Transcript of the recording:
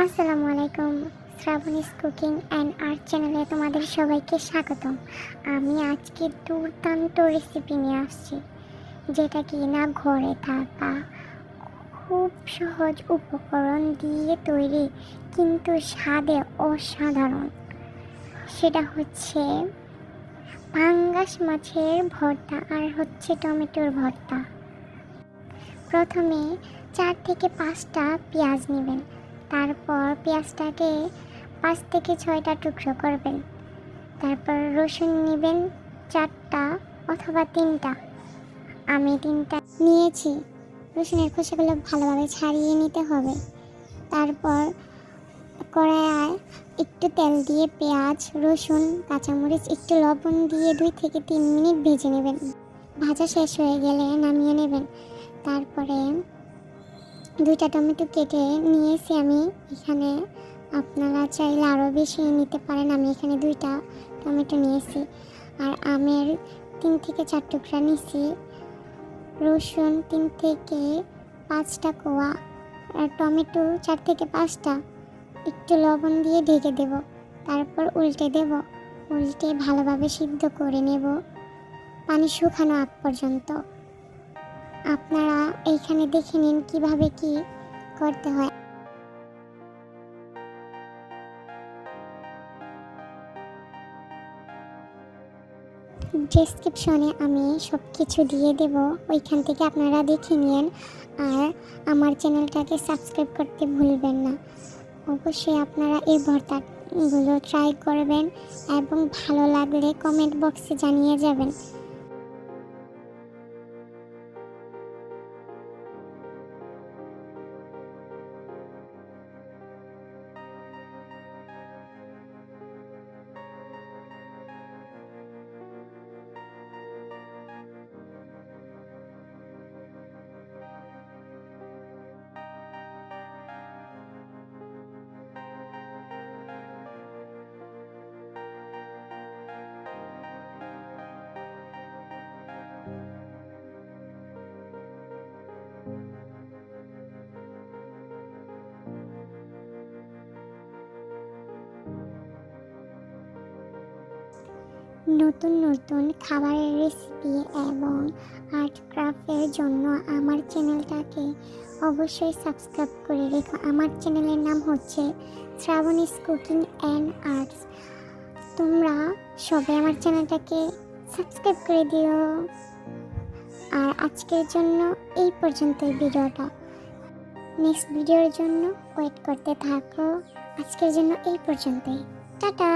আসসালামু আলাইকুম। Shrabani's cooking and art চ্যানেলে তোমাদের সবাইকে স্বাগতম। আমি আজকে দুর্দান্ত রেসিপি নিয়ে আসছি, যেটা কি না ঘরে থাকা খুব সহজ উপকরণ দিয়ে তৈরি, কিন্তু স্বাদে অসাধারণ। সেটা হচ্ছে পাঙ্গাস মাছের ভর্তা আর হচ্ছে টমেটোর ভর্তা। প্রথমে 4 থেকে 5টা পেঁয়াজ নেবেন। তারপর পেঁয়াজটাকে 5 থেকে 6টা টুকরো করবেন। তারপর রসুন নেবেন 4টা অথবা 3টা। আমি 3টা নিয়েছি। রসুনের খোসাগুলো ভালোভাবে ছাড়িয়ে নিতে হবে। তারপর কড়াইয়ে একটু তেল দিয়ে পেঁয়াজ, রসুন, কাঁচামরিচ, একটু লবণ দিয়ে 2 থেকে 3 মিনিট ভেজে নেবেন। ভাজা শেষ হয়ে গেলে নামিয়ে নেবেন। তারপরে 2টা টমেটো কেটে নিয়েছি আমি এখানে। আপনারা চাইলে আরও বেশি নিতে পারেন। আমি এখানে 2টা টমেটো নিয়েছি। আর আমের 3 থেকে 4 টুকরা নিয়েছি। রসুন 3 থেকে 5টা কোয়া আর টমেটো 4 থেকে 5টা। একটু লবণ দিয়ে ঢেকে দেব। তারপর উল্টে দেব। উল্টে ভালোভাবে সিদ্ধ করে নেব পানি শুকানো আগ পর্যন্ত। আপনারা এইখানে দেখে নিন কিভাবে কি করতে হয়। ডেসক্রিপশনে আমি সব কিছু দিয়ে দেব, ওইখান থেকে আপনারা দেখে নিন। আর আমার চ্যানেলটাকে সাবস্ক্রাইব করতে ভুলবেন না। অবশ্যই আপনারা এই ভর্তাগুলো ট্রাই করবেন এবং ভালো লাগলে কমেন্ট বক্সে জানিয়ে যাবেন। নতুন নতুন খাবারের রেসিপি এবং আর্ট ক্রাফটের জন্য আমার চ্যানেলটাকে অবশ্যই সাবস্ক্রাইব করে রেখো। আমার চ্যানেলের নাম হচ্ছে শ্রাবণীস কুকিং অ্যান্ড আর্টস। তোমরা সবাই আমার চ্যানেলটাকে সাবস্ক্রাইব করে দিও। আর আজকের জন্য এই পর্যন্তই ভিডিওটা। নেক্সট ভিডিওর জন্য ওয়েট করতে থাকো। আজকের জন্য এই পর্যন্তই। টাটা।